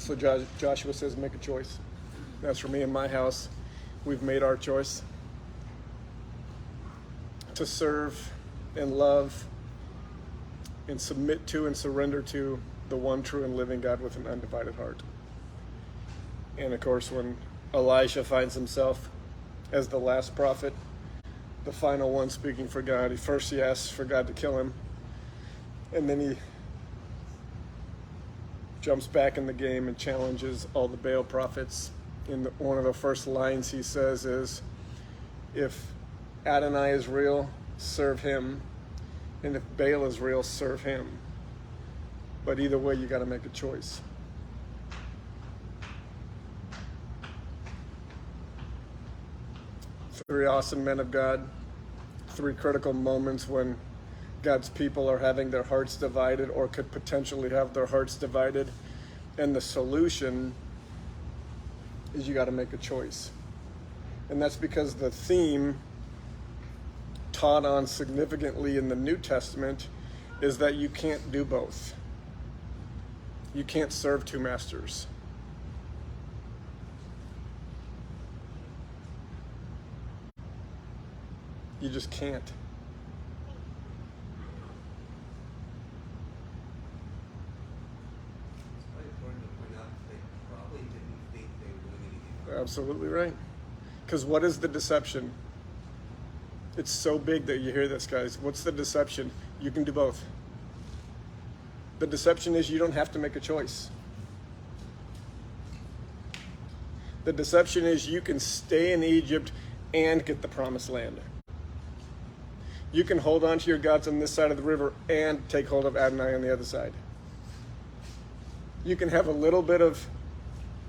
So Joshua says, make a choice. As for me and my house, we've made our choice to serve and love and submit to and surrender to the one true and living God with an undivided heart. And of course, when Elijah finds himself as the last prophet, the final one speaking for God, he asks for God to kill him, and then he jumps back in the game and challenges all the Baal prophets. And one of the first lines he says is, if Adonai is real, serve him, and if Baal is real, serve him. But either way, you got to make a choice. Three awesome men of God, three critical moments when God's people are having their hearts divided or could potentially have their hearts divided. And the solution is you got to make a choice. And that's because the theme taught on significantly in the New Testament is that you can't do both. You can't serve two masters. You just can't. Absolutely right. Because what is the deception? It's so big that you hear this, guys. What's the deception? You can do both. The deception is you don't have to make a choice. The deception is you can stay in Egypt and get the promised land. You can hold on to your gods on this side of the river and take hold of Adonai on the other side. You can have a little bit of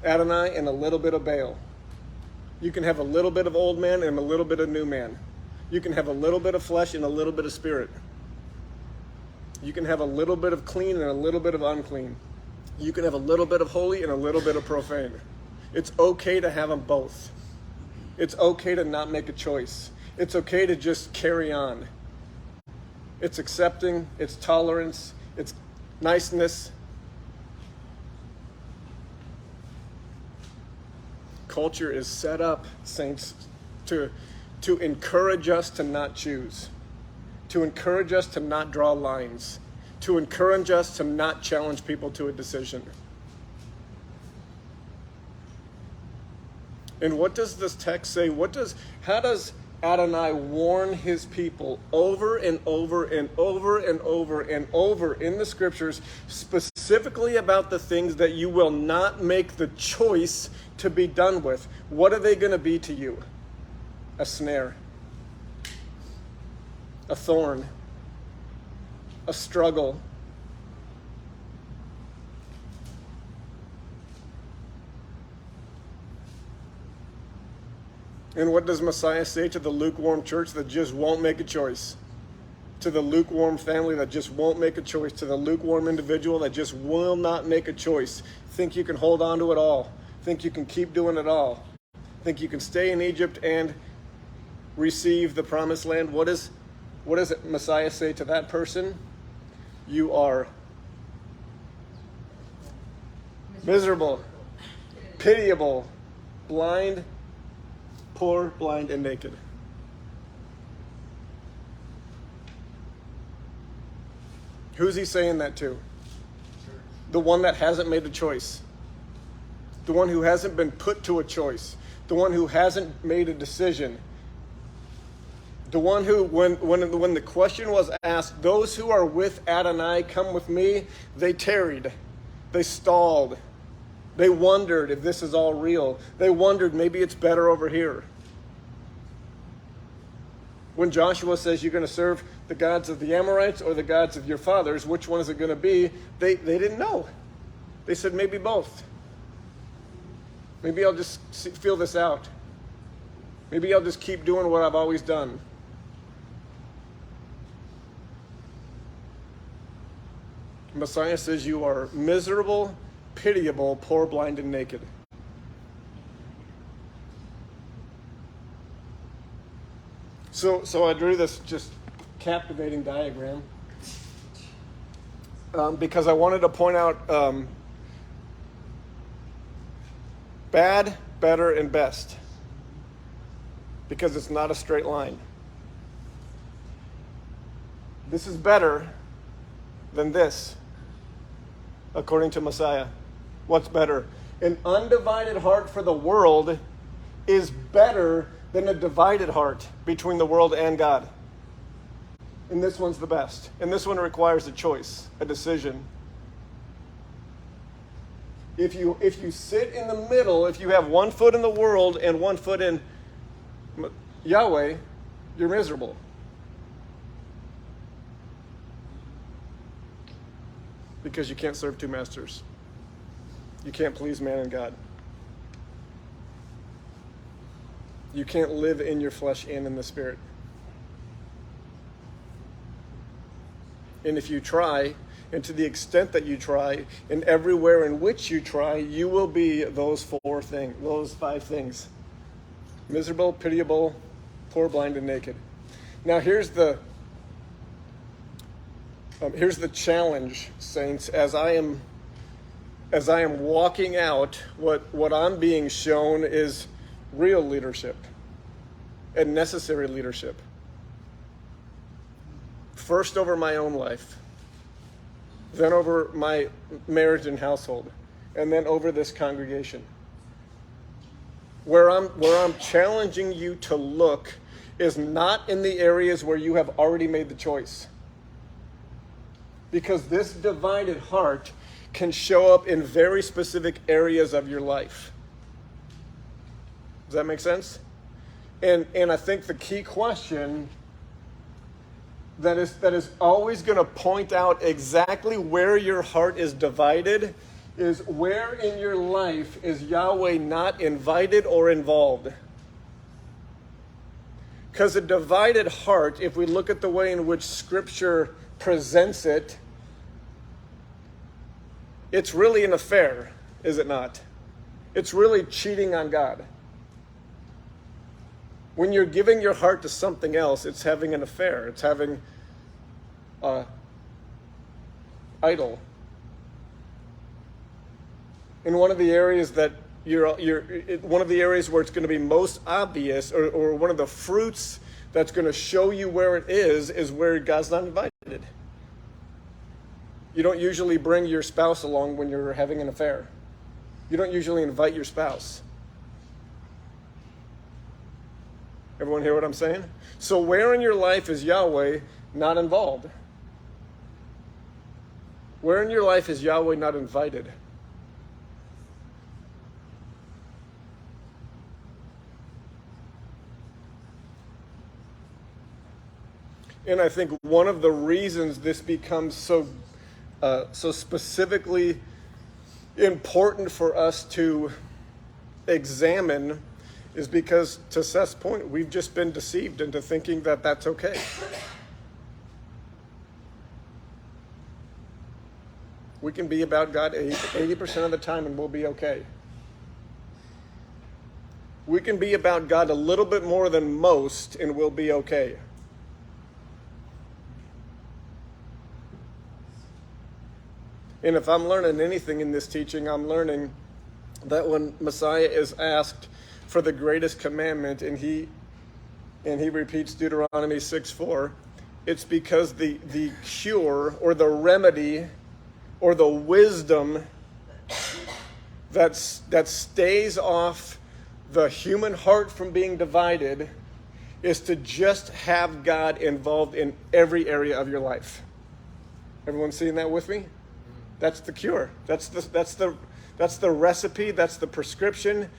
Adonai and a little bit of Baal. You can have a little bit of old man and a little bit of new man. You can have a little bit of flesh and a little bit of spirit. You can have a little bit of clean and a little bit of unclean. You can have a little bit of holy and a little bit of profane. It's okay to have them both. It's okay to not make a choice. It's okay to just carry on. It's accepting, it's tolerance, it's niceness. Culture is set up, saints, to encourage us to not choose, to encourage us to not draw lines, to encourage us to not challenge people to a decision. And what does this text say? How does Adonai warn his people over and over and over and over and over in the scriptures, specifically about the things that you will not make the choice to be done with? What are they going to be to you? A snare, a thorn, a struggle. And what does Messiah say to the lukewarm church that just won't make a choice? To the lukewarm family that just won't make a choice? To the lukewarm individual that just will not make a choice? Think you can hold on to it all? Think you can keep doing it all? Think you can stay in Egypt and receive the promised land? What does Messiah say to that person? You are miserable, pitiable, blind, poor, blind, and naked. Who's he saying that to? The one that hasn't made a choice. The one who hasn't been put to a choice. The one who hasn't made a decision. The one who, when the question was asked, those who are with Adonai, come with me, they tarried. They stalled. They wondered if this is all real. They wondered maybe it's better over here. When Joshua says you're going to serve the gods of the Amorites or the gods of your fathers, which one is it going to be? They didn't know. They said maybe both. Maybe I'll just feel this out. Maybe I'll just keep doing what I've always done. Messiah says you are miserable, pitiable, poor, blind, and naked. So I drew this just captivating diagram because I wanted to point out Bad, better, and best. Because it's not a straight line. This is better than this, according to Messiah. What's better? An undivided heart for the world is better than a divided heart between the world and God. And this one's the best. And this one requires a choice, a decision. If you sit in the middle, if you have one foot in the world and one foot in Yahweh, you're miserable. Because you can't serve two masters. You can't please man and God. You can't live in your flesh and in the spirit. And if you try, and to the extent that you try, and everywhere in which you try, you will be those those 5 things. Miserable, pitiable, poor, blind, and naked. Now here's the challenge, saints, as I am walking out, what I'm being shown is real leadership and necessary leadership. First over my own life, then over my marriage and household, and then over this congregation. Where I'm challenging you to look is not in the areas where you have already made the choice. Because this divided heart can show up in very specific areas of your life. Does that make sense? And I think the key question that is always going to point out exactly where your heart is divided is where in your life is Yahweh not invited or involved? Because a divided heart, if we look at the way in which Scripture presents it, it's really an affair, is it not? It's really cheating on God. When you're giving your heart to something else, it's having an affair. It's having an idol. In one of the areas that one of the areas where it's going to be most obvious, or one of the fruits that's going to show you where it is where God's not invited. You don't usually bring your spouse along when you're having an affair. You don't usually invite your spouse. Everyone hear what I'm saying? So where in your life is Yahweh not involved? Where in your life is Yahweh not invited? And I think one of the reasons this becomes so specifically important for us to examine is because, to Seth's point, we've just been deceived into thinking that that's okay. We can be about God 80% of the time and we'll be okay. We can be about God a little bit more than most and we'll be okay. And if I'm learning anything in this teaching, I'm learning that when Messiah is asked for the greatest commandment, and he repeats Deuteronomy 6:4, it's because the cure or the remedy or the wisdom that stays off the human heart from being divided is to just have God involved in every area of your life. Everyone seeing that with me? That's the cure. That's the recipe. That's the prescription.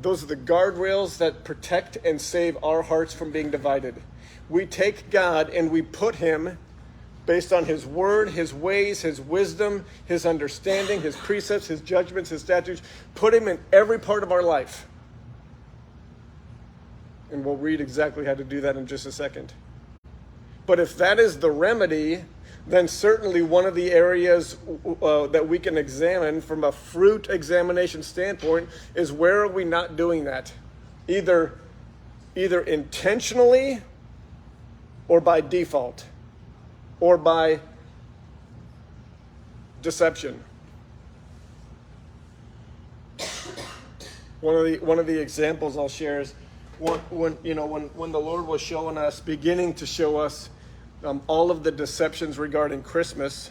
Those are the guardrails that protect and save our hearts from being divided. We take God and we put him, based on his word, his ways, his wisdom, his understanding, his precepts, his judgments, his statutes, put him in every part of our life. And we'll read exactly how to do that in just a second. But if that is the remedy, then certainly one of the areas that we can examine from a fruit examination standpoint is where are we not doing that? Either intentionally or by default or by deception. One of the examples I'll share is when the Lord was beginning to show us all of the deceptions regarding Christmas,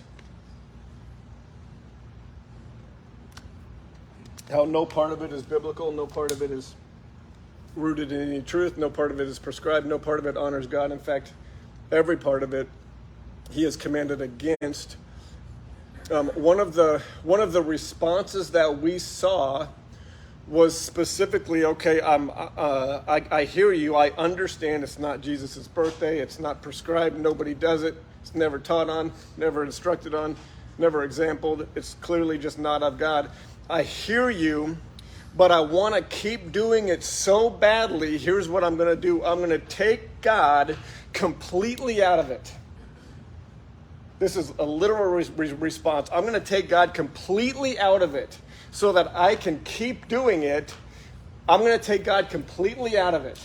how no part of it is biblical, no part of it is rooted in any truth, no part of it is prescribed, no part of it honors God. In fact, every part of it He has commanded against. One of the responses that we saw was specifically, okay, I hear you, I understand it's not Jesus' birthday, it's not prescribed, nobody does it, it's never taught on, never instructed on, never exampled, it's clearly just not of God. I hear you, but I want to keep doing it so badly. Here's what I'm going to do. I'm going to take God completely out of it. This is a literal response. I'm going to take God completely out of it so that I can keep doing it. I'm going to take God completely out of it.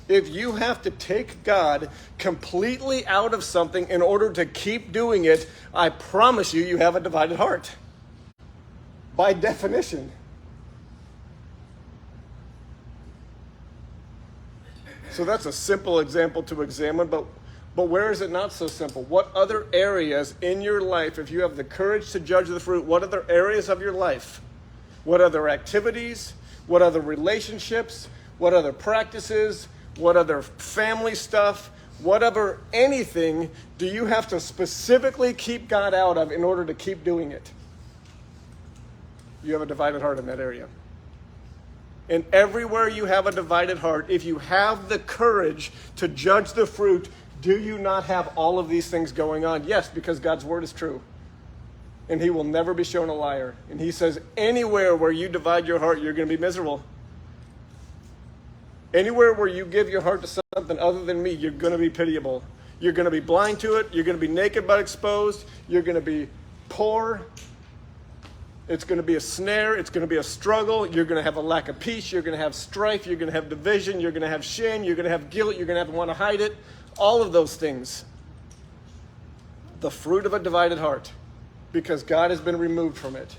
If you have to take God completely out of something in order to keep doing it, I promise you, you have a divided heart. By definition. So that's a simple example to examine, but where is it not so simple? What other areas in your life, if you have the courage to judge the fruit, what other areas of your life, what other activities, what other relationships, what other practices, what other family stuff, whatever anything do you have to specifically keep God out of in order to keep doing it? You have a divided heart in that area. And everywhere you have a divided heart, if you have the courage to judge the fruit, do you not have all of these things going on? Yes, because God's word is true. And He will never be shown a liar. And He says anywhere where you divide your heart, you're going to be miserable. Anywhere where you give your heart to something other than me, you're going to be pitiable. You're going to be blind to it. You're going to be naked but exposed. You're going to be poor. It's going to be a snare. It's going to be a struggle. You're going to have a lack of peace. You're going to have strife. You're going to have division. You're going to have shame. You're going to have guilt. You're going to have to want to hide it. All of those things. The fruit of a divided heart. Because God has been removed from it.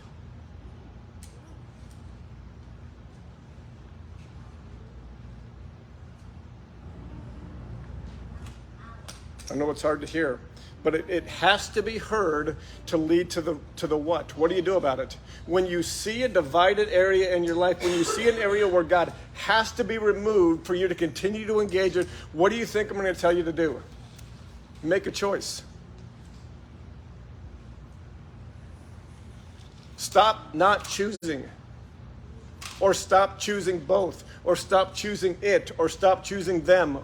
I know it's hard to hear. But it has to be heard to lead to the what. What do you do about it? When you see a divided area in your life, when you see an area where God has to be removed for you to continue to engage it, what do you think I'm going to tell you to do? Make a choice. Stop not choosing. Or stop choosing both. Or stop choosing it. Or stop choosing them.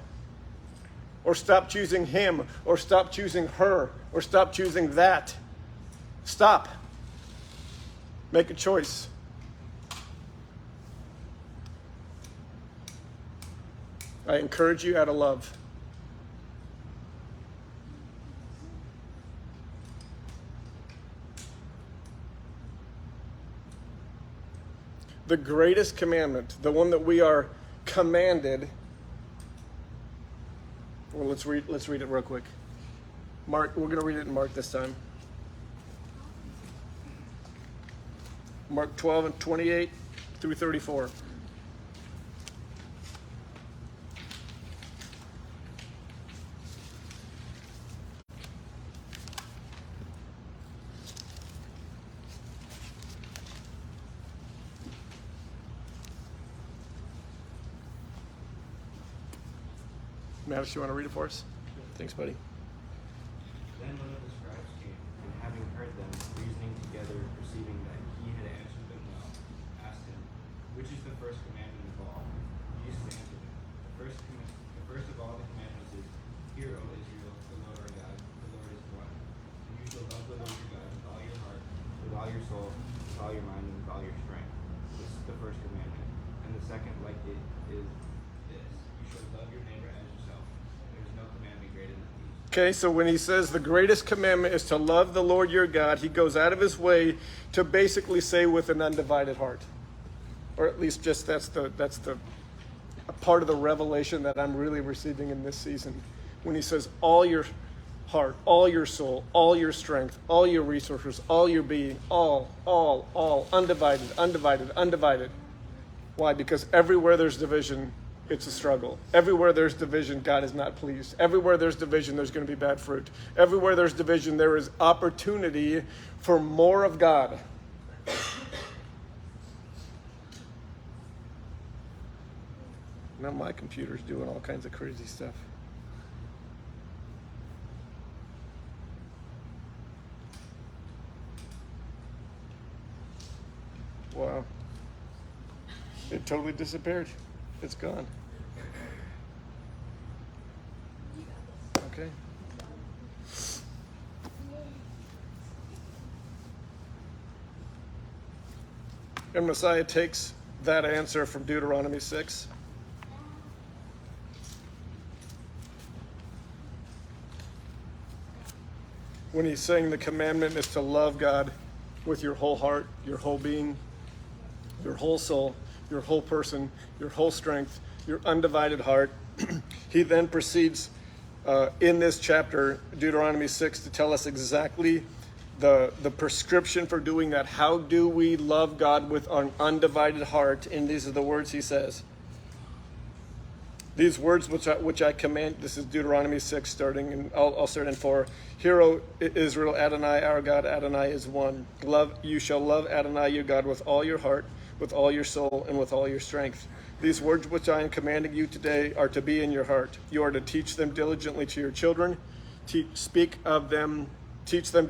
Or stop choosing him, or stop choosing her, or stop choosing that. Stop. Make a choice. I encourage you out of love. The greatest commandment, the one that we are commanded. Well, let's read it real quick. Mark, we're going to read it in Mark this time. Mark 12 and 28 through 34. Mattis, you want to read it for us? Thanks, buddy. Then one of the scribes came, and having heard them reasoning together, perceiving that he had answered them well, asked him, "Which is the first commandment of all?" Jesus answered him, "The first of all the commandments is, Hear, O Israel, the Lord our God, the Lord is one. And you shall love the Lord your God with all your heart, with all your soul, with all your mind, and with all your strength. This is the first commandment. And the second like it is this, you shall love your neighbor as yourself. There is no commandment greater than these." Okay, so when he says the greatest commandment is to love the Lord your God, he goes out of his way to basically say with an undivided heart. Or at least just that's the a part of the revelation that I'm really receiving in this season. When he says all your heart, all your soul, all your strength, all your resources, all your being, all, undivided. Why? Because everywhere there's division, it's a struggle. Everywhere there's division, God is not pleased. Everywhere there's division, there's going to be bad fruit. Everywhere there's division, there is opportunity for more of God. Now my computer's doing all kinds of crazy stuff. Wow. It totally disappeared. It's gone. Okay. And Messiah takes that answer from Deuteronomy 6. When he's saying the commandment is to love God with your whole heart, your whole being, your whole soul, your whole person, your whole strength, your undivided heart. He then proceeds in this chapter, Deuteronomy 6, to tell us exactly the prescription for doing that. How do we love God with an undivided heart? And these are the words he says. These words which I command, this is Deuteronomy 6, starting, and I'll start in 4. Hear, O Israel, Adonai, our God, Adonai is one. You shall love Adonai, your God, with all your heart, with all your soul, and with all your strength. These words which I am commanding you today are to be in your heart. You are to teach them diligently to your children. Teach them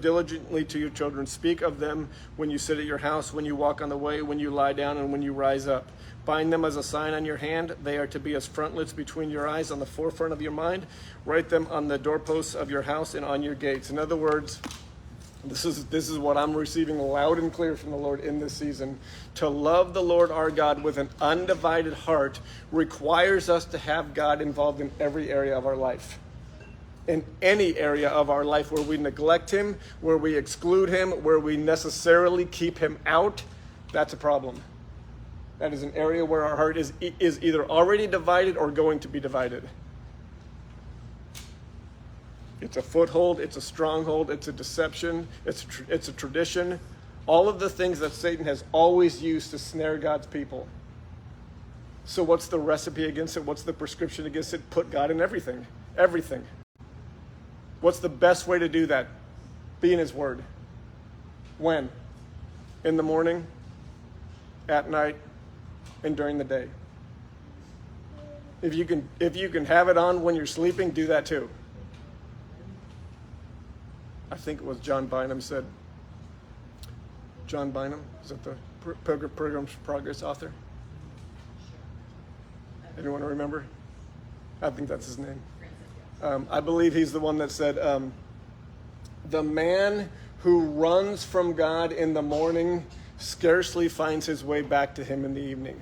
diligently to your children. Speak of them when you sit at your house, when you walk on the way, when you lie down, and when you rise up. Bind them as a sign on your hand. They are to be as frontlets between your eyes, on the forefront of your mind. Write them on the doorposts of your house and on your gates. In other words, this is what I'm receiving loud and clear from the Lord in this season. To love the Lord our God with an undivided heart requires us to have God involved in every area of our life. In any area of our life where we neglect him, where we exclude him, where we necessarily keep him out, that's a problem. That is an area where our heart is either already divided or going to be divided. It's a foothold, it's a stronghold, it's a deception, it's a tradition. All of the things that Satan has always used to snare God's people. So what's the recipe against it? What's the prescription against it? Put God in everything. Everything. What's the best way to do that? Be in his word. When? In the morning, at night, and during the day. If you can have it on when you're sleeping, do that too. I think it was John Bynum said. John Bynum, is that the Pilgrim's Progress author? Anyone remember? I think that's his name. I believe he's the one that said, the man who runs from God in the morning scarcely finds his way back to him in the evening.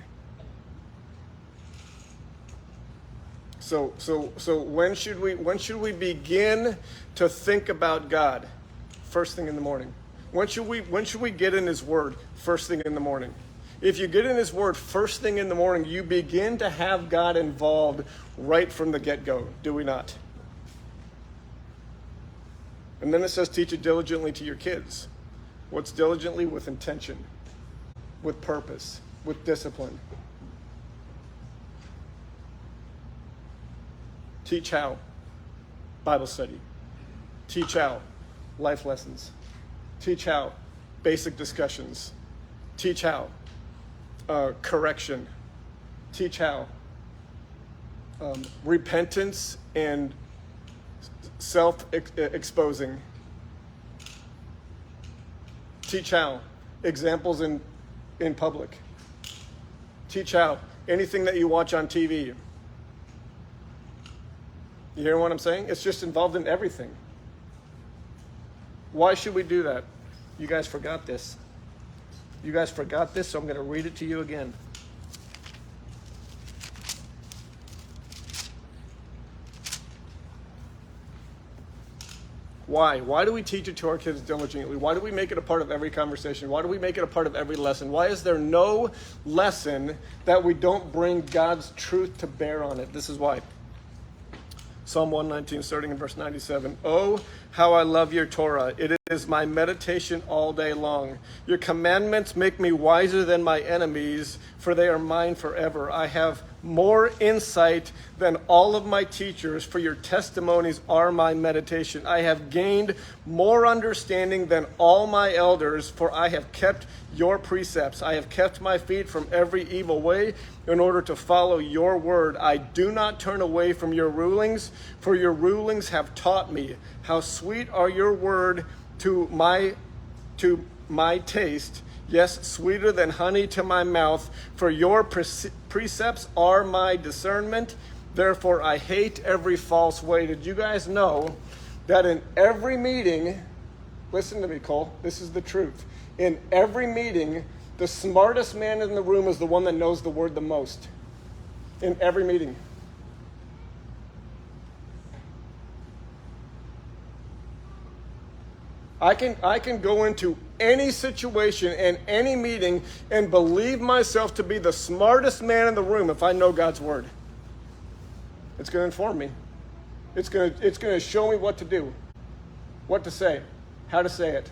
So when should we begin to think about God? First thing in the morning. When should we get in his word? First thing in the morning. If you get in his word first thing in the morning, you begin to have God involved right from the get-go, do we not? And then it says, teach it diligently to your kids. What's diligently? With intention, with purpose, with discipline. Teach how? Bible study. Teach how? Life lessons. Teach how? Basic discussions. Teach how? Correction. Teach how? Repentance and self-exposing. Teach how? Examples in public. Teach how? Anything that you watch on TV. You hear what I'm saying? It's just involved in everything. Why should we do that? You guys forgot this. You guys forgot this, so I'm going to read it to you again. Why? Why do we teach it to our kids diligently? Why do we make it a part of every conversation? Why do we make it a part of every lesson? Why is there no lesson that we don't bring God's truth to bear on it? This is why. Psalm 119, starting in verse 97. Oh, how I love your Torah. It is my meditation all day long. Your commandments make me wiser than my enemies, for they are mine forever. I have more insight than all of my teachers, for your testimonies are my meditation. I have gained more understanding than all my elders, for I have kept your precepts. I have kept my feet from every evil way in order to follow your word. I do not turn away from your rulings, for your rulings have taught me. How sweet are your word to my taste, yes, sweeter than honey to my mouth, for your precepts are my discernment. Therefore, I hate every false way. Did you guys know that in every meeting, listen to me, Cole, this is the truth. In every meeting, the smartest man in the room is the one that knows the word the most. In every meeting. I can go into any situation and any meeting and believe myself to be the smartest man in the room if I know God's word. It's going to inform me. It's going to show me what to do, what to say, how to say it,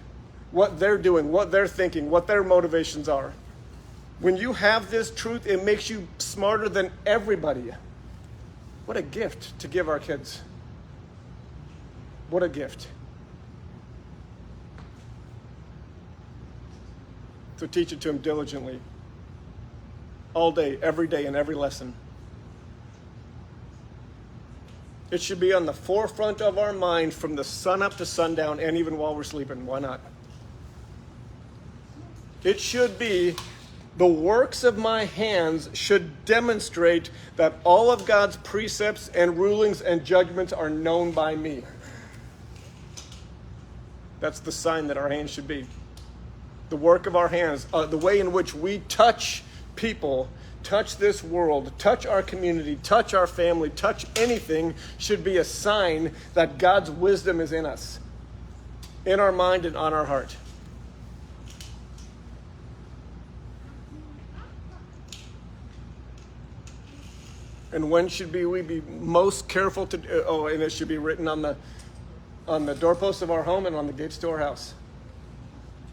what they're doing, what they're thinking, what their motivations are. When you have this truth, it makes you smarter than everybody. What a gift to give our kids. What a gift. So teach it to them diligently, all day, every day, in every lesson. It should be on the forefront of our mind from the sun up to sundown, and even while we're sleeping. Why not? It should be the works of my hands should demonstrate that all of God's precepts and rulings and judgments are known by me. That's the sign that our hands should be. The work of our hands, the way in which we touch people, touch this world, touch our community, touch our family, touch anything, should be a sign that God's wisdom is in us, in our mind and on our heart. And when should we be most careful to? And it should be written on the doorposts of our home and on the gates to our house.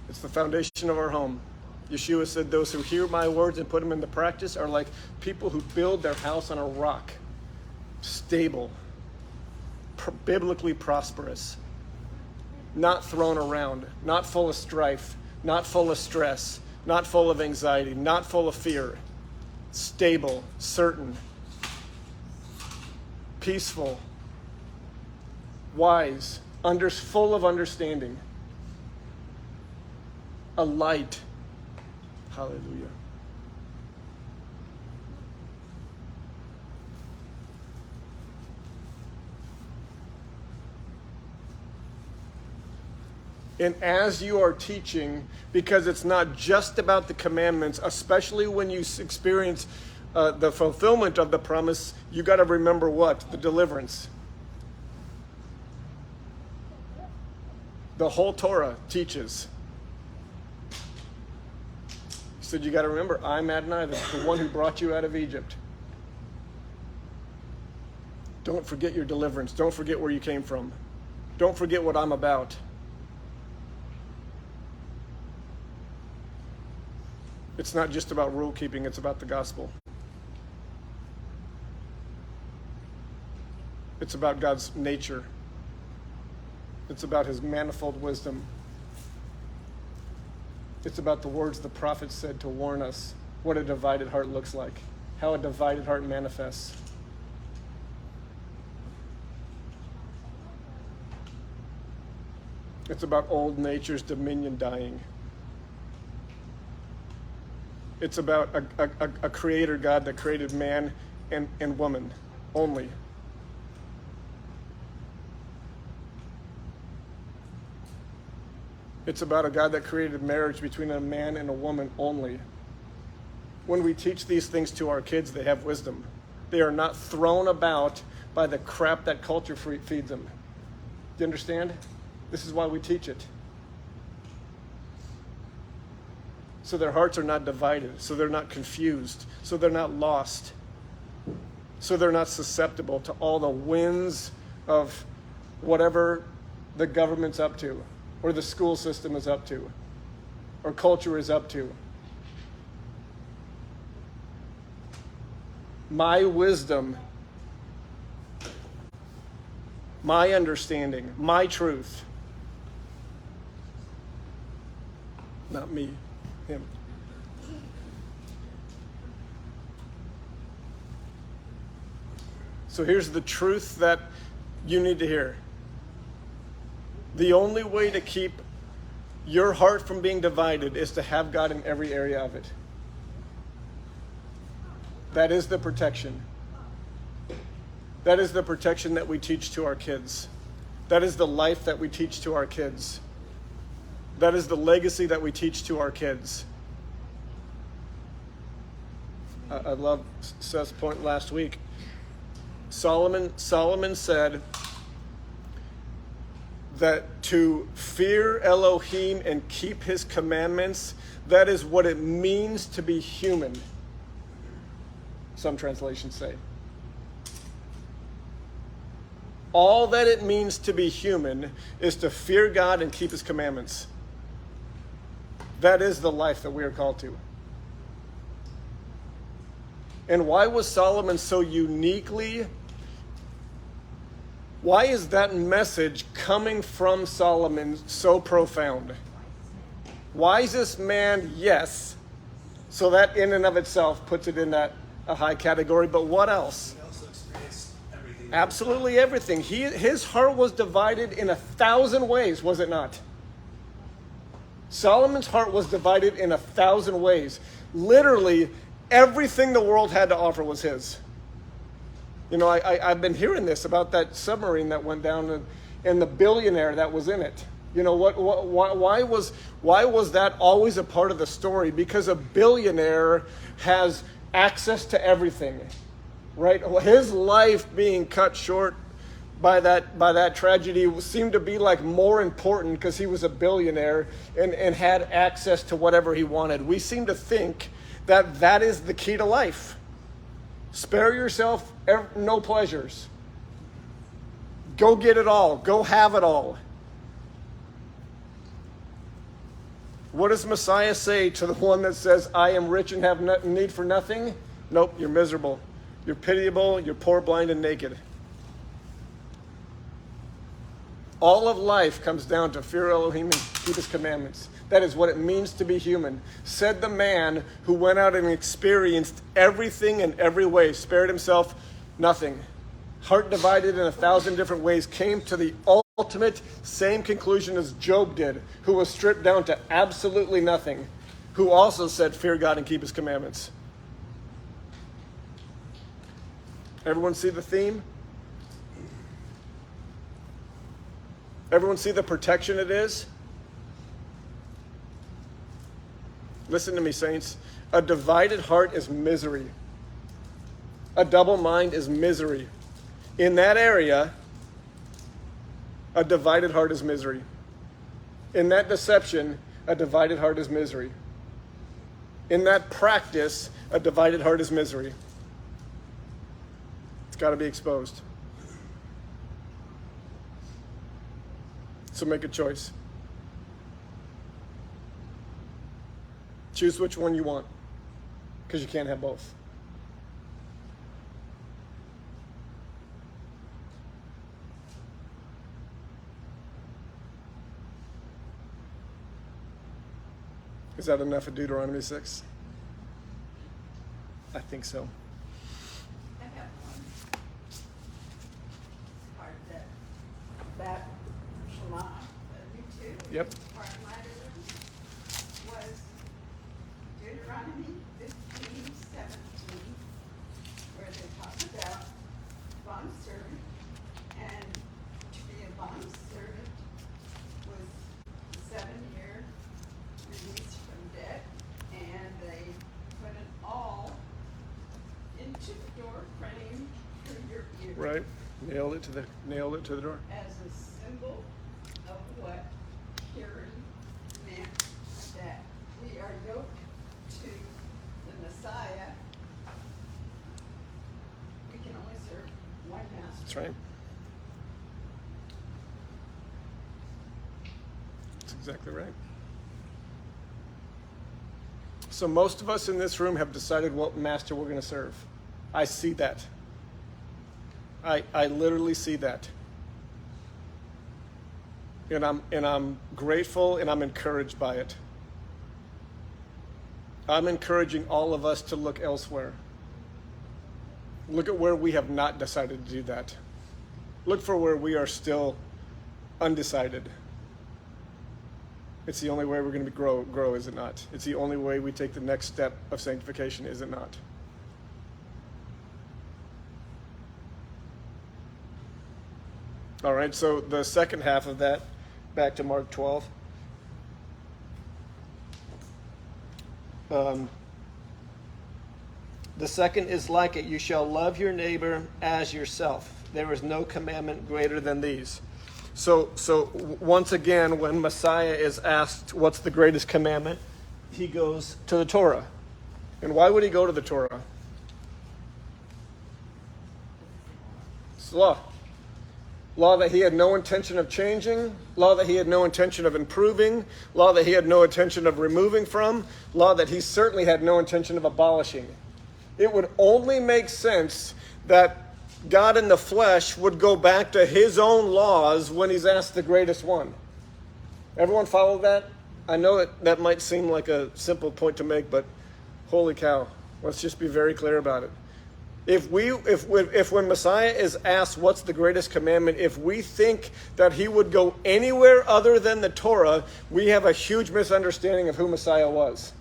It's the foundation of our home. Yeshua said, those who hear my words and put them into practice are like people who build their house on a rock. Stable. Biblically prosperous. Not thrown around. Not full of strife. Not full of stress. Not full of anxiety. Not full of fear. Stable. Certain. Peaceful. Wise. Full of understanding. A light. Hallelujah. And as you are teaching, because it's not just about the commandments, especially when you experience the fulfillment of the promise, you got to remember what? The deliverance. The whole Torah teaches. He said, you got to remember, I'm Adonai, the one who brought you out of Egypt. Don't forget your deliverance. Don't forget where you came from. Don't forget what I'm about. It's not just about rule keeping, it's about the gospel. It's about God's nature. It's about his manifold wisdom. It's about the words the prophet said to warn us what a divided heart looks like, how a divided heart manifests. It's about old nature's dominion dying. It's about a creator God that created man and woman only. It's about a God that created marriage between a man and a woman only. When we teach these things to our kids, they have wisdom. They are not thrown about by the crap that culture feeds them. Do you understand? This is why we teach it. So their hearts are not divided, so they're not confused, so they're not lost. so they're not susceptible to all the winds of whatever the government's up to, or the school system is up to, or culture is up to. My wisdom, my understanding, my truth. Not me, him. So here's the truth that you need to hear. The only way to keep your heart from being divided is to have God in every area of it. That is the protection. That is the protection that we teach to our kids. That is the life that we teach to our kids. That is the legacy that we teach to our kids. I love Seth's point last week. Solomon said that to fear Elohim and keep his commandments, that is what it means to be human. Some translations say. All that it means to be human is to fear God and keep his commandments. That is the life that we are called to. And why was Solomon so uniquely, why is that message coming from Solomon so profound? Wisest man, yes. So that in and of itself puts it in that a high category, but what else? He also experienced everything. Absolutely everything. His heart was divided in 1,000 ways, was it not? Solomon's heart was divided in 1,000 ways. Literally, everything the world had to offer was his. You know, I've been hearing this about that submarine that went down and the billionaire that was in it. You know, why was that always a part of the story? Because a billionaire has access to everything, right? His life being cut short by that tragedy seemed to be like more important because he was a billionaire and had access to whatever he wanted. We seem to think that is the key to life. Spare yourself no pleasures. Go get it all. Go have it all. What does Messiah say to the one that says, I am rich and have need for nothing? Nope, you're miserable. You're pitiable. You're poor, blind, and naked. All of life comes down to fear Elohim and keep his commandments. That is what it means to be human. Said the man who went out and experienced everything in every way, spared himself nothing. Heart divided in 1,000 different ways, came to the ultimate same conclusion as Job did, who was stripped down to absolutely nothing, who also said, fear God and keep his commandments. Everyone see the theme? Everyone see the protection it is? Listen to me, saints. A divided heart is misery. A double mind is misery. In that area, a divided heart is misery. In that deception, a divided heart is misery. In that practice, a divided heart is misery. It's got to be exposed. So make a choice. Choose which one you want, because you can't have both. Is that enough of Deuteronomy 6? I think so. I have one part that Shema, me too. Yep. Part of my religion was Deuteronomy 15:17, where they talk about bondservant, and to be a bondservant was 7-year release from debt, and they put an awl into the door frame through your ear. Right. Nailed it to the door. As a symbol of what hearing meant, that we are yoked to the Messiah. We can That's right. That's exactly right. So most of us in this room have decided what master we're going to serve. I see that. I literally see that. And I'm grateful and I'm encouraged by it. I'm encouraging all of us to look elsewhere. Look at where we have not decided to do that. Look for where we are still undecided. It's the only way we're going to grow, is it not? It's the only way we take the next step of sanctification, is it not? All right, so the second half of that, back to Mark 12. The second is like it. You shall love your neighbor as yourself. There is no commandment greater than these. So once again, when Messiah is asked what's the greatest commandment, he goes to the Torah. And why would he go to the Torah? It's law. Law that he had no intention of changing, law that he had no intention of improving, law that he had no intention of removing from, law that he certainly had no intention of abolishing. It would only make sense that God in the flesh would go back to his own laws when he's asked the greatest one. Everyone follow that? I know that might seem like a simple point to make, but holy cow, let's just be very clear about it. If when Messiah is asked what's the greatest commandment, if we think that he would go anywhere other than the Torah, we have a huge misunderstanding of who Messiah was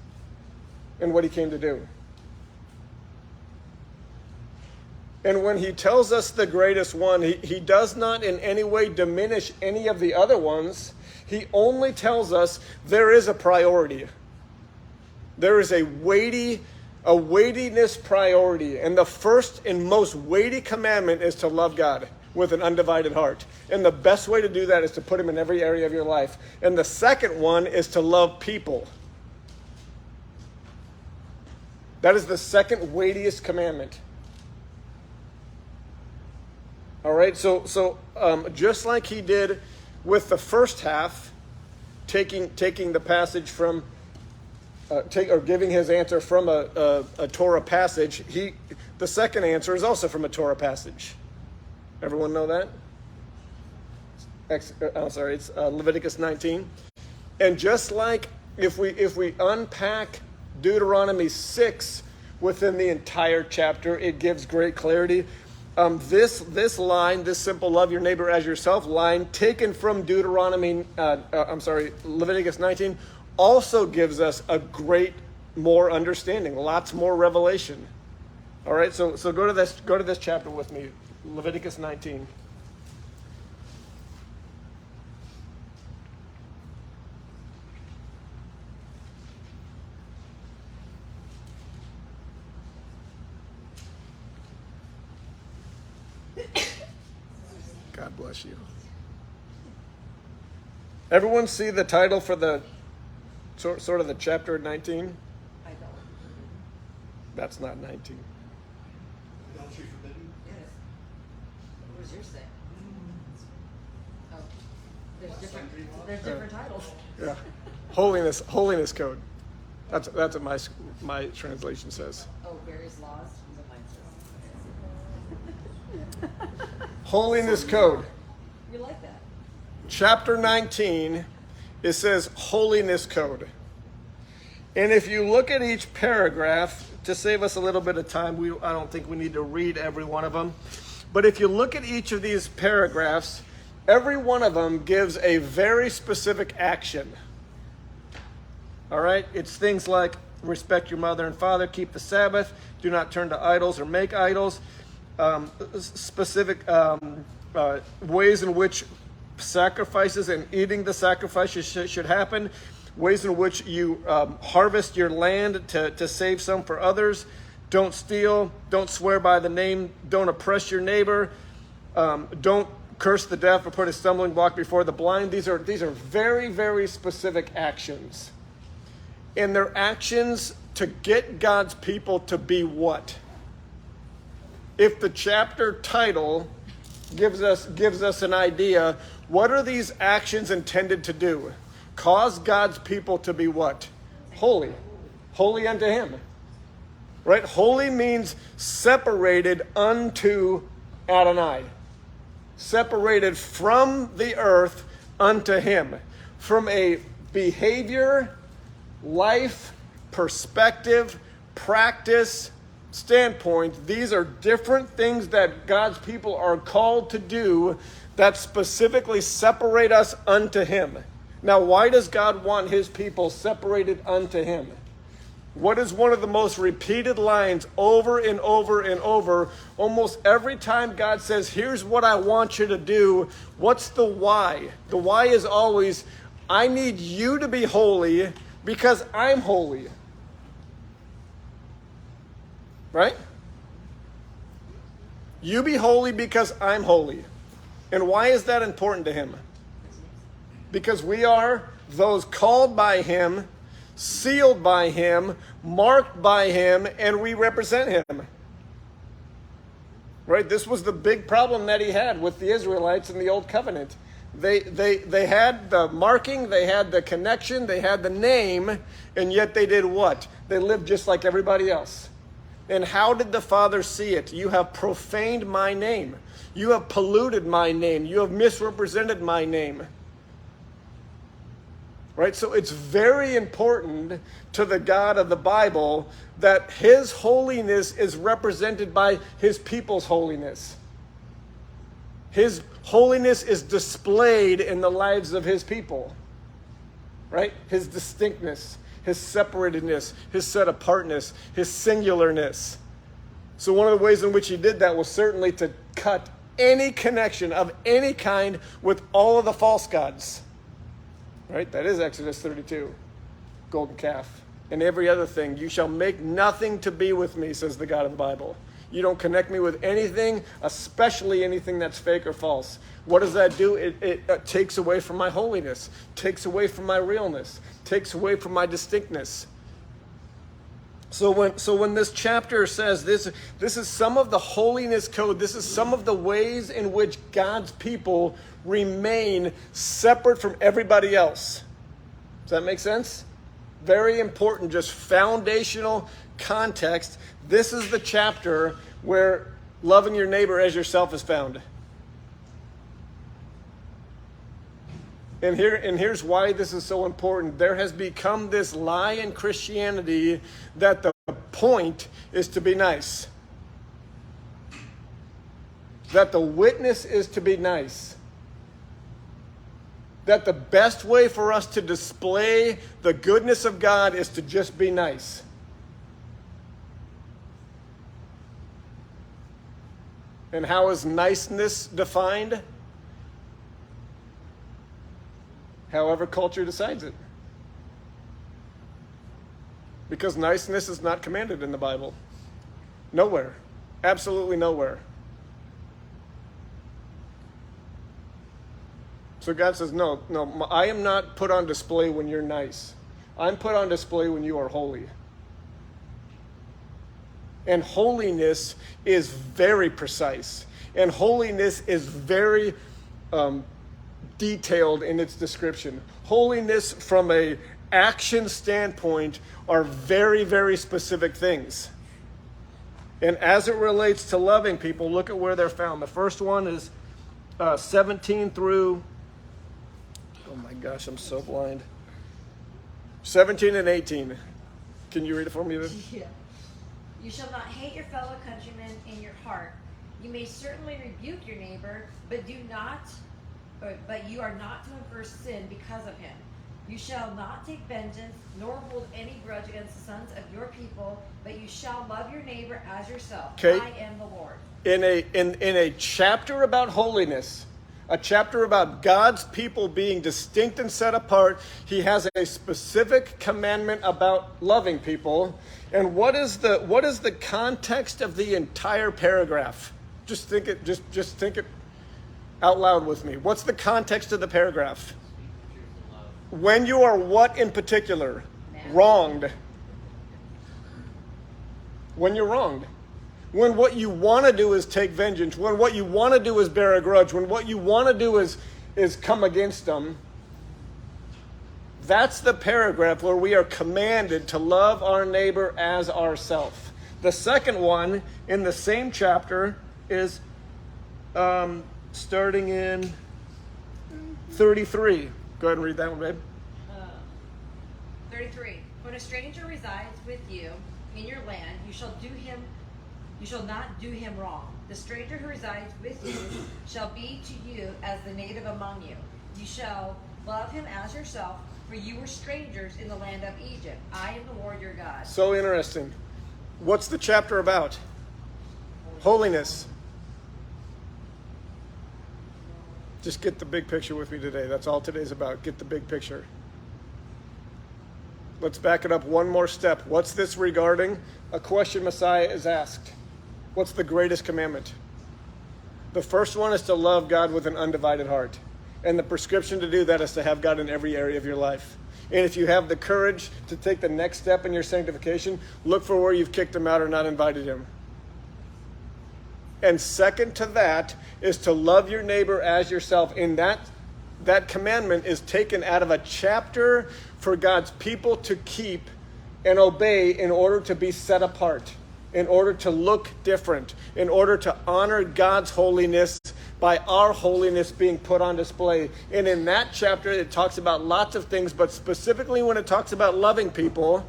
and what he came to do. And when he tells us the greatest one, he does not in any way diminish any of the other ones. He only tells us there is a priority. There is a weightiness priority. And the first and most weighty commandment is to love God with an undivided heart. And the best way to do that is to put him in every area of your life. And the second one is to love people. That is the second weightiest commandment. All right, so just like he did with the first half, taking the passage from, or giving his answer from a Torah passage, the second answer is also from a Torah passage. Everyone know that? It's Leviticus 19. And just like if we unpack Deuteronomy 6 within the entire chapter, it gives great clarity. This line, this simple love your neighbor as yourself line, taken from Leviticus 19, also gives us a great more understanding, lots more revelation. All right, so go to this chapter with me, Leviticus 19. God bless you. Everyone see the title for the sort of the chapter 19? I don't. That's not 19. Adultery forbidden? Yes. What was yours say? Oh, there's different titles. Yeah, holiness code. That's what my translation says. Oh, various laws. What mine says. Holiness code. You like that? Chapter 19, it says holiness code. And if you look at each paragraph, to save us a little bit of time, I don't think we need to read every one of them. But if you look at each of these paragraphs, every one of them gives a very specific action. All right? It's things like respect your mother and father, keep the Sabbath, do not turn to idols or make idols. Specific ways in which sacrifices and eating the sacrifices should happen, ways in which you harvest your land to save some for others. Don't steal, don't swear by the name, don't oppress your neighbor, don't curse the deaf or put a stumbling block before the blind. These are very, very specific actions. And they're actions to get God's people to be what? If the chapter title gives us an idea. What are these actions intended to do? Cause God's people to be what? Holy. Holy unto him. Right? Holy means separated unto Adonai. Separated from the earth unto him. From a behavior, life, perspective, practice standpoint, these are different things that God's people are called to do that specifically separate us unto him. Now, why does God want his people separated unto him? What is one of the most repeated lines over and over and over? Almost every time God says, here's what I want you to do. What's the why? The why is always, I need you to be holy because I'm holy. Right? You be holy because I'm holy. And why is that important to him? Because we are those called by him, sealed by him, marked by him, and we represent him. Right? This was the big problem that he had with the Israelites in the Old Covenant. They had the marking, they had the connection, they had the name, and yet they did what? They lived just like everybody else. And how did the Father see it? You have profaned my name. You have polluted my name. You have misrepresented my name. Right? So it's very important to the God of the Bible that his holiness is represented by his people's holiness. His holiness is displayed in the lives of his people. Right? His distinctness, his separatedness, his set-apartness, his singularness. So one of the ways in which he did that was certainly to cut any connection of any kind with all of the false gods. Right? That is Exodus 32. Golden calf. And every other thing. You shall make nothing to be with me, says the God of the Bible. You don't connect me with anything, especially anything that's fake or false. What does that do? It takes away from my holiness. Takes away from my realness. Takes away from my distinctness. So when this chapter says this is some of the holiness code. This is some of the ways in which God's people remain separate from everybody else. Does that make sense? Very important, just foundational context. This is the chapter where loving your neighbor as yourself is found. And here's why this is so important. There has become this lie in Christianity that the point is to be nice. That the witness is to be nice. That the best way for us to display the goodness of God is to just be nice. And how is niceness defined? However culture decides it. Because niceness is not commanded in the Bible. Nowhere. Absolutely nowhere. So God says, no, I am not put on display when you're nice. I'm put on display when you are holy. And holiness is very precise. And holiness is very detailed in its description. Holiness from a action standpoint are very, very specific things. And as it relates to loving people, look at where they're found. The first one is 17 through, oh my gosh, I'm so blind. 17 and 18. Can you read it for me? Yeah. You shall not hate your fellow countrymen in your heart. You may certainly rebuke your neighbor, but you are not to incur sin because of him. You shall not take vengeance, nor hold any grudge against the sons of your people, but you shall love your neighbor as yourself. Okay. I am the Lord. In a chapter about holiness, a chapter about God's people being distinct and set apart, he has a specific commandment about loving people. And what is the context of the entire paragraph? Just think it out loud with me. What's the context of the paragraph? When you are what in particular? Wronged. When you're wronged. when what you want to do is take vengeance, when what you want to do is bear a grudge, when what you want to do is come against them, that's the paragraph where we are commanded to love our neighbor as ourself. The second one in the same chapter is starting in 33. Go ahead and read that one, babe. 33. When a stranger resides with you in your land, you shall not do him wrong. The stranger who resides with you shall be to you as the native among you. You shall love him as yourself, for you were strangers in the land of Egypt. I am the Lord your God. So interesting. What's the chapter about? Holiness. Just get the big picture with me today. That's all today's about. Get the big picture. Let's back it up one more step. What's this regarding? A question Messiah is asked. What's the greatest commandment? The first one is to love God with an undivided heart. And the prescription to do that is to have God in every area of your life. And if you have the courage to take the next step in your sanctification, look for where you've kicked him out or not invited him. And second to that is to love your neighbor as yourself. And that commandment is taken out of a chapter for God's people to keep and obey in order to be set apart, in order to look different, in order to honor God's holiness by our holiness being put on display. And in that chapter, it talks about lots of things, but specifically when it talks about loving people,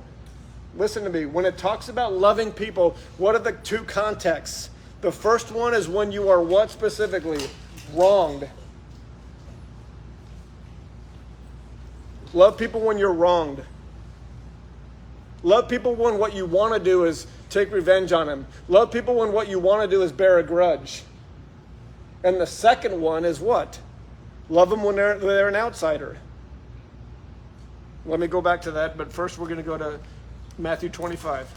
listen to me, when it talks about loving people, what are the two contexts? The first one is when you are what specifically? Wronged. Love people when you're wronged. Love people when what you want to do is take revenge on them. Love people when what you want to do is bear a grudge. And the second one is what? Love them when they're an outsider. Let me go back to that, but first we're going to go to Matthew 25.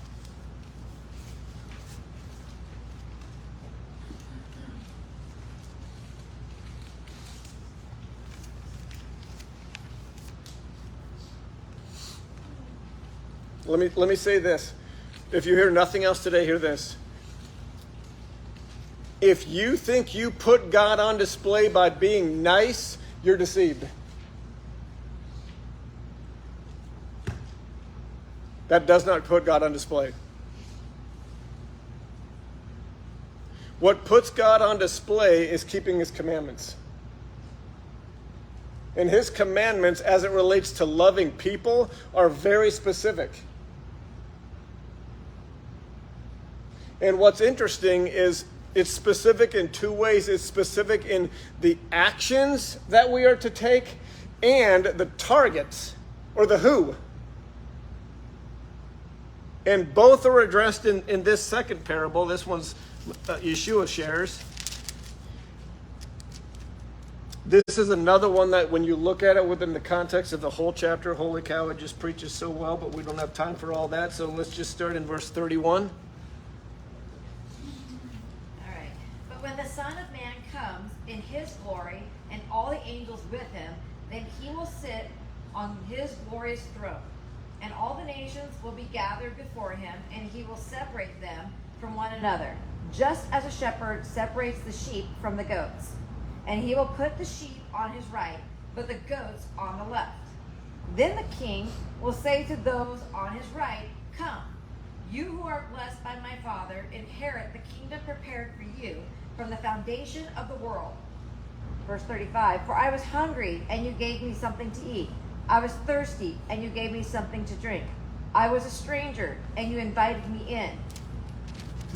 Let me say this. If you hear nothing else today, hear this. If you think you put God on display by being nice, you're deceived. That does not put God on display. What puts God on display is keeping his commandments. And his commandments, as it relates to loving people, are very specific. And what's interesting is it's specific in two ways. It's specific in the actions that we are to take and the targets, or the who. And both are addressed in this second parable. This one's Yeshua shares. This is another one that when you look at it within the context of the whole chapter, holy cow, it just preaches so well, but we don't have time for all that. So let's just start in verse 31. When the Son of Man comes in his glory and all the angels with him, then he will sit on his glorious throne. And all the nations will be gathered before him, and he will separate them from one another, just as a shepherd separates the sheep from the goats. And he will put the sheep on his right, but the goats on the left. Then the king will say to those on his right, "Come, you who are blessed by my Father, inherit the kingdom prepared for you from the foundation of the world." Verse 35, "For I was hungry, and you gave me something to eat. I was thirsty, and you gave me something to drink. I was a stranger, and you invited me in.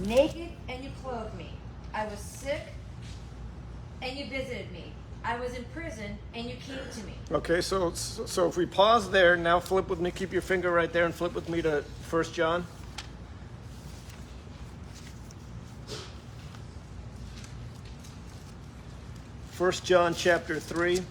Naked, and you clothed me. I was sick, and you visited me. I was in prison, and you came to me." Okay, so if we pause there, now flip with me, keep your finger right there, and flip with me to 1 John. 1 John chapter 3.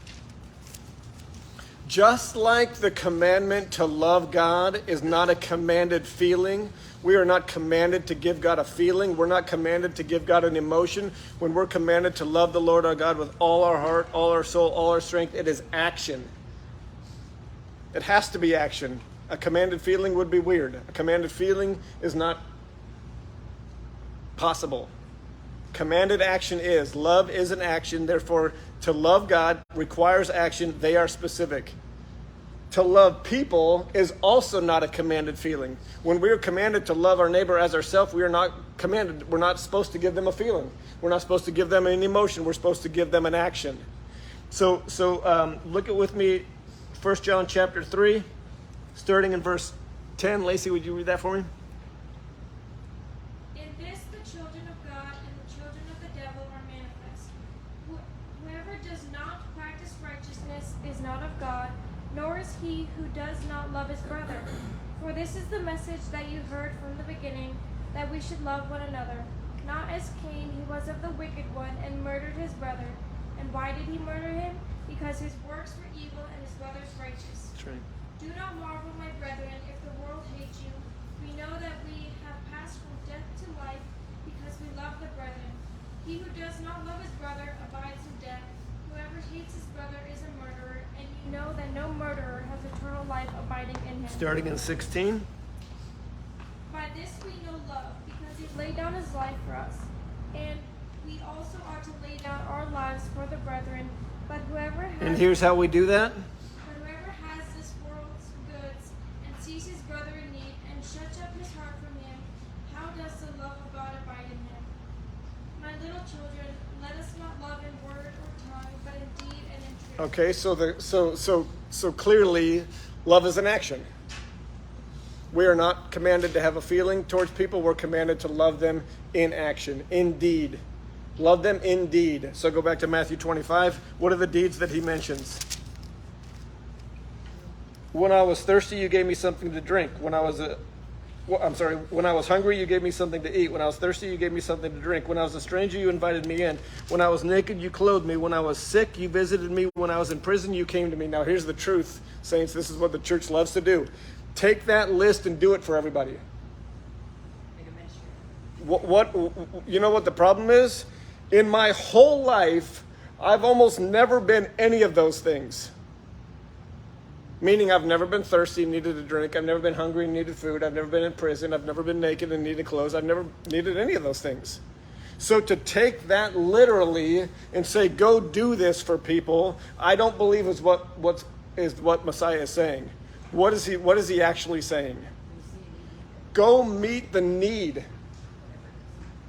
Just like the commandment to love God is not a commanded feeling, we are not commanded to give God a feeling. We're not commanded to give God an emotion. When we're commanded to love the Lord our God with all our heart, all our soul, all our strength, it is action. It has to be action. A commanded feeling would be weird. A commanded feeling is not possible. Commanded action is. Love is an action. Therefore, to love God requires action. They are specific. To love people is also not a commanded feeling. When we are commanded to love our neighbor as ourselves, we are not commanded. We're not supposed to give them a feeling. We're not supposed to give them an emotion. We're supposed to give them an action. So look at with me 1 John chapter 3, starting in verse 10. Lacey, would you read that for me? In this the children of God and the children of the devil are manifest. Whoever does not practice righteousness is not of God, nor is he who does not love his brother. For this is the message that you heard from the beginning, that we should love one another. Not as Cain, who was of the wicked one, and murdered his brother. And why did he murder him? Because his works were evil and his brother's righteous. That's right. Do not marvel, my brethren, if the world hates you. We know that we have passed from death to life, because we love the brethren. He who does not love his brother abides in death. Whoever hates his brother is a murderer, and you know that no murderer has eternal life abiding in him. Starting in 16. By this we know love, because he laid down his life for us. And we also ought to lay down our lives for the brethren. But whoever And here's how we do that. has this world's goods and sees his brother in need and shuts up his heart from him, how does the love of God abide in him? My little children, let us not love in word or tongue, but in deed and in truth. Okay, so clearly love is an action. We are not commanded to have a feeling towards people. We're commanded to love them in action, in deed. Love them in deed. So go back to Matthew 25. What are the deeds that he mentions? When I was thirsty, you gave me something to drink. When I was hungry, you gave me something to eat. When I was thirsty, you gave me something to drink. When I was a stranger, you invited me in. When I was naked, you clothed me. When I was sick, you visited me. When I was in prison, you came to me. Now here's the truth, saints. This is what the church loves to do. Take that list and do it for everybody. Make a ministry. What you know what the problem is? In my whole life, I've almost never been any of those things. Meaning I've never been thirsty and needed a drink. I've never been hungry and needed food. I've never been in prison. I've never been naked and needed clothes. I've never needed any of those things. So to take that literally and say, go do this for people, I don't believe is what Messiah is saying. What is he actually saying? Go meet the need.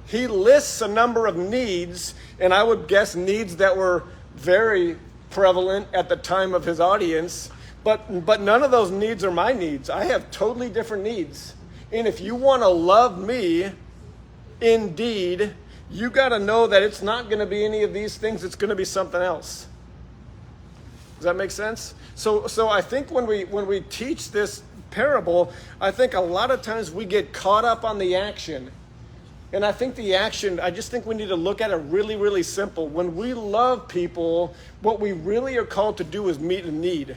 He lists a number of needs, and I would guess needs that were very prevalent at the time of his audience, but none of those needs are my needs. I have totally different needs. And if you want to love me, indeed, you got to know that it's not going to be any of these things. It's going to be something else. Does that make sense? So I think when we teach this parable, I think a lot of times we get caught up on the action. And I think I just think we need to look at it really, really simple. When we love people, what we really are called to do is meet a need.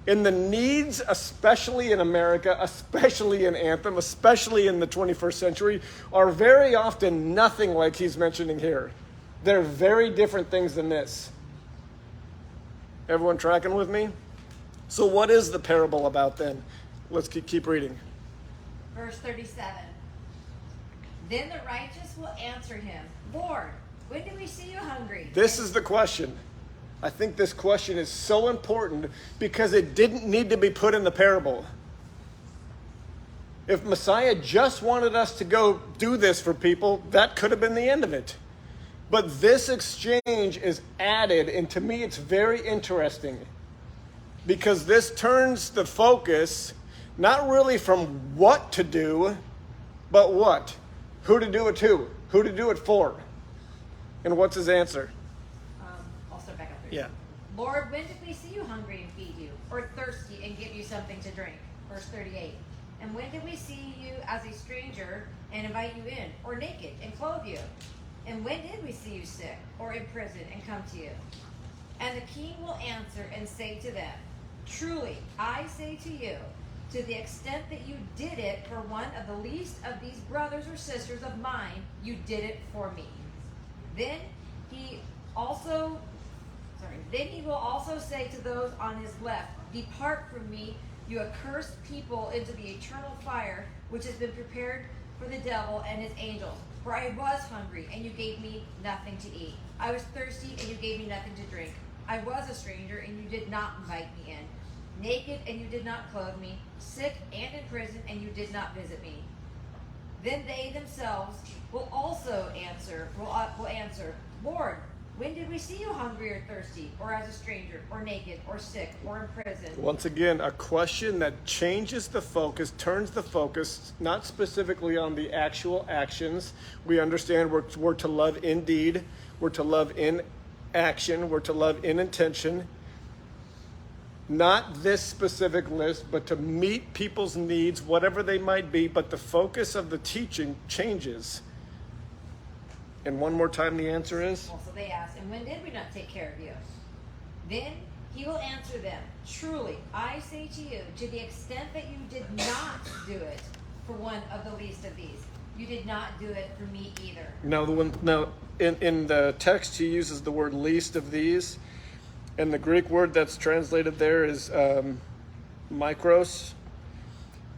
And the needs, especially in America, especially in Anthem, especially in the 21st century, are very often nothing like he's mentioning here. They're very different things than this. Everyone tracking with me? So what is the parable about then? Let's keep reading. Verse 37. Then the righteous will answer him, Lord, when did we see you hungry? This is the question. I think this question is so important because it didn't need to be put in the parable. If Messiah just wanted us to go do this for people, that could have been the end of it. But this exchange is added, and to me it's very interesting because this turns the focus not really from what to do, but what? Who to do it to, who to do it for. And what's his answer? I'll start back up there. Yeah. Lord, when did we see you hungry and feed you, or thirsty and give you something to drink? Verse 38. And when did we see you as a stranger and invite you in, or naked and clothe you? And when did we see you sick or in prison and come to you? And the king will answer and say to them, Truly, I say to you, to the extent that you did it for one of the least of these brothers or sisters of mine, you did it for me. Then he will also say to those on his left, Depart from me, you accursed people, into the eternal fire, which has been prepared for the devil and his angels. For I was hungry, and you gave me nothing to eat. I was thirsty, and you gave me nothing to drink. I was a stranger, and you did not invite me in. Naked, and you did not clothe me. Sick and in prison, and you did not visit me. Then they themselves will also answer, Lord, when did we see you hungry or thirsty, or as a stranger, or naked, or sick, or in prison? Once again, a question that changes the focus, turns the focus, not specifically on the actual actions. We understand we're to love in deed, we're to love in action, we're to love in intention. Not this specific list, but to meet people's needs, whatever they might be, but the focus of the teaching changes. And one more time, the answer is? Also they asked, and when did we not take care of you? Then he will answer them, truly, I say to you, to the extent that you did not do it for one of the least of these, you did not do it for me either. Now, in the text, he uses the word least of these. And the Greek word that's translated there is mikros.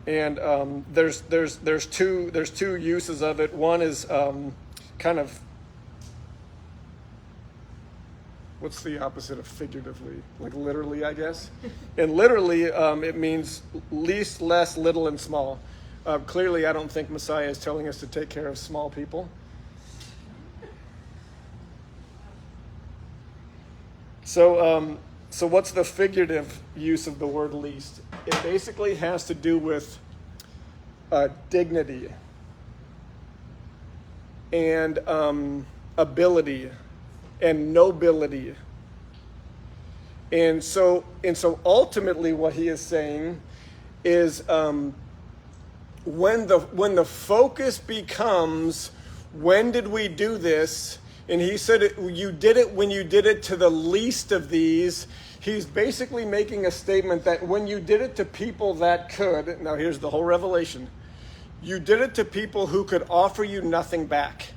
And there's two uses of it. One is kind of, what's the opposite of figuratively? Like literally, I guess. And literally, it means least, less, little, and small. Clearly, I don't think Messiah is telling us to take care of small people. So what's the figurative use of the word least? It basically has to do with dignity and ability and nobility. And so ultimately what he is saying is when the focus becomes, when did we do this? And he said, you did it when you did it to the least of these. He's basically making a statement that when you did it to people that could, now here's the whole revelation, you did it to people who could offer you nothing back.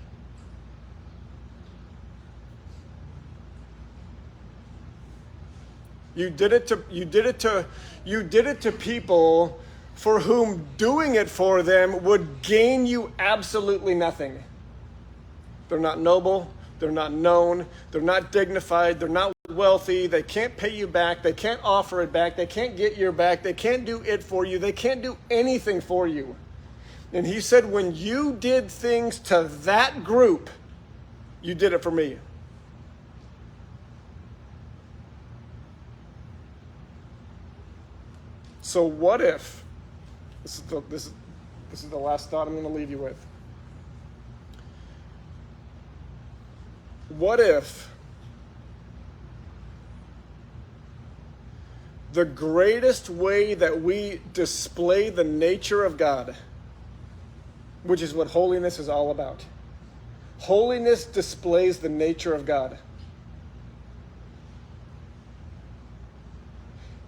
You did it to people for whom doing it for them would gain you absolutely nothing. They're not noble. They're not known, they're not dignified, they're not wealthy, they can't pay you back, they can't offer it back, they can't get your back, they can't do it for you, they can't do anything for you. And he said, when you did things to that group, you did it for me. So what if, this is the last thought I'm going to leave you with. What if the greatest way that we display the nature of God, which is what holiness is all about, holiness displays the nature of God.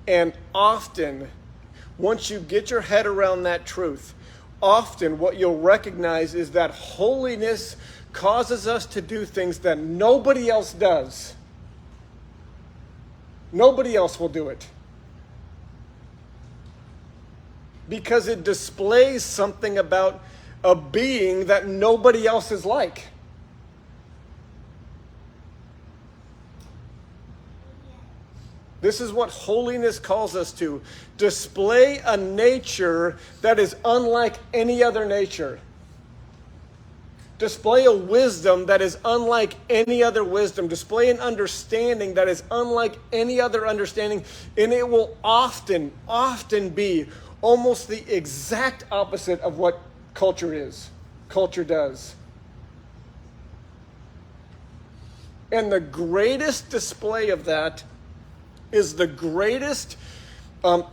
And often, once you get your head around that truth, often what you'll recognize is that holiness causes us to do things that nobody else does. Nobody else will do it. Because it displays something about a being that nobody else is like. This is what holiness calls us to. Display a nature that is unlike any other nature. Display a wisdom that is unlike any other wisdom. Display an understanding that is unlike any other understanding. And it will often be almost the exact opposite of what culture does. And the greatest display of that is the greatest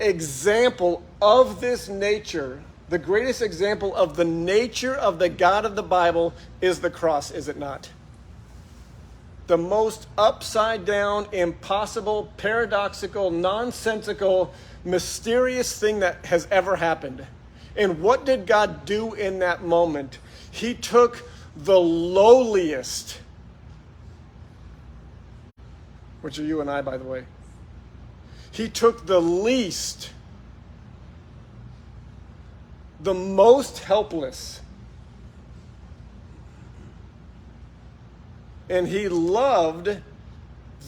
example of this nature. The greatest example of the nature of the God of the Bible is the cross, is it not? The most upside down, impossible, paradoxical, nonsensical, mysterious thing that has ever happened. And what did God do in that moment? He took the lowliest, which are you and I, by the way. He took the least, the most helpless, And he loved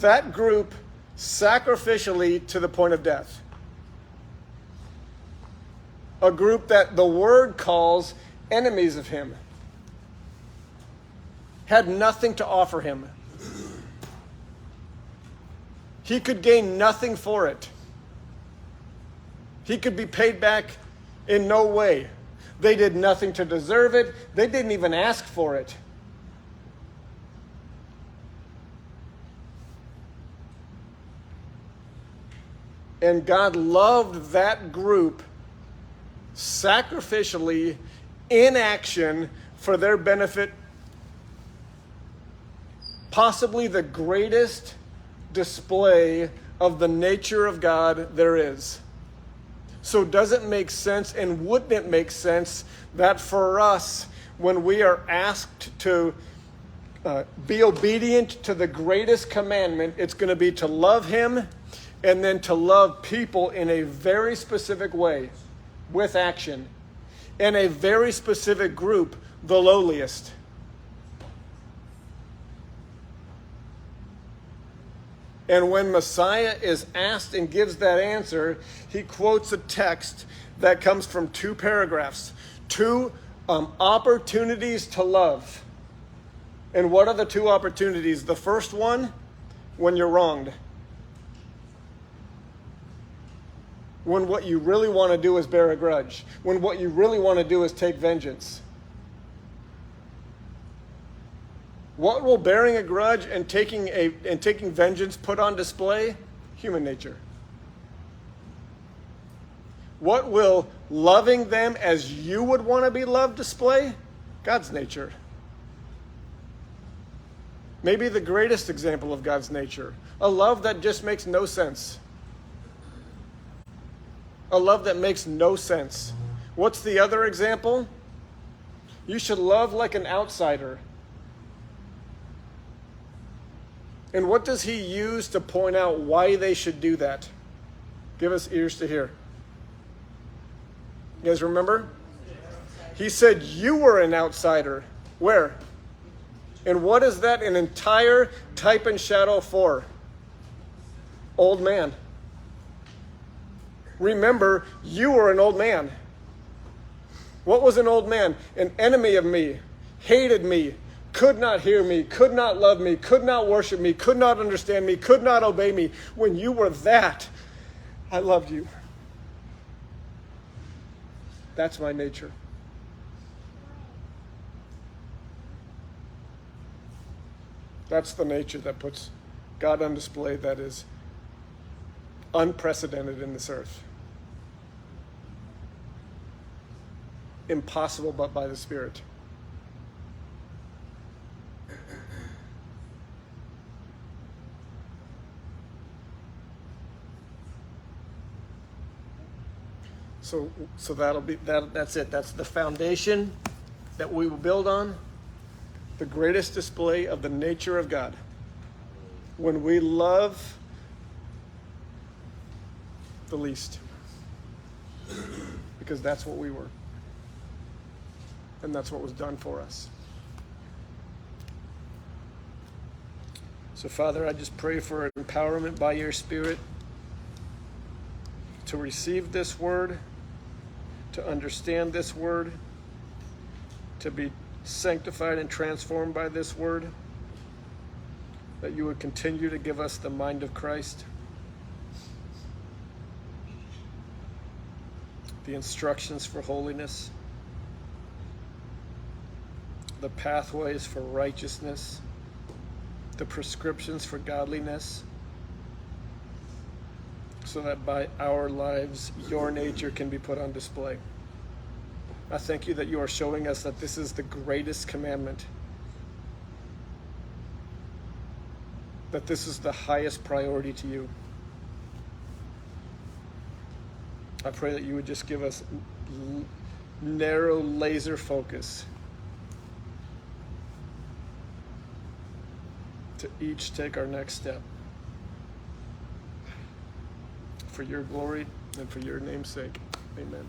that group sacrificially to the point of death. A group that the word calls enemies of him. Had nothing to offer him. He could gain nothing for it. He could be paid back in no way. They did nothing to deserve it. They didn't even ask for it. And God loved that group sacrificially in action for their benefit. Possibly the greatest display of the nature of God there is. So does it make sense, and wouldn't it make sense that for us, when we are asked to be obedient to the greatest commandment, it's going to be to love him and then to love people in a very specific way, with action, and a very specific group, the lowliest. And when Messiah is asked and gives that answer, he quotes a text that comes from 2 paragraphs, 2 opportunities to love. And what are the 2 opportunities? The first one, when you're wronged. When what you really want to do is bear a grudge. When what you really want to do is take vengeance. What will bearing a grudge and taking vengeance put on display? Human nature. What will loving them as you would want to be loved display? God's nature. Maybe the greatest example of God's nature. A love that just makes no sense. A love that makes no sense. What's the other example? You should love like an outsider. And what does he use to point out why they should do that? Give us ears to hear. You guys remember? He said you were an outsider. Where? And what is that an entire type and shadow for? Old man. Remember, you were an old man. What was an old man? An enemy of me, hated me, could not hear me, could not love me, could not worship me, could not understand me, could not obey me. When you were that, I loved you. That's my nature. That's the nature that puts God on display, that is unprecedented in this earth. Impossible but by the Spirit. So that'll be that's it. That's the foundation that we will build on. The greatest display of the nature of God. When we love the least. Because that's what we were. And that's what was done for us. So, Father, I just pray for empowerment by your Spirit to receive this word, to understand this word, to be sanctified and transformed by this word, that you would continue to give us the mind of Christ, the instructions for holiness, the pathways for righteousness, the prescriptions for godliness, so that by our lives, your nature can be put on display. I thank you that you are showing us that this is the greatest commandment, that this is the highest priority to you. I pray that you would just give us narrow laser focus to each take our next step for your glory and for your name's sake. Amen.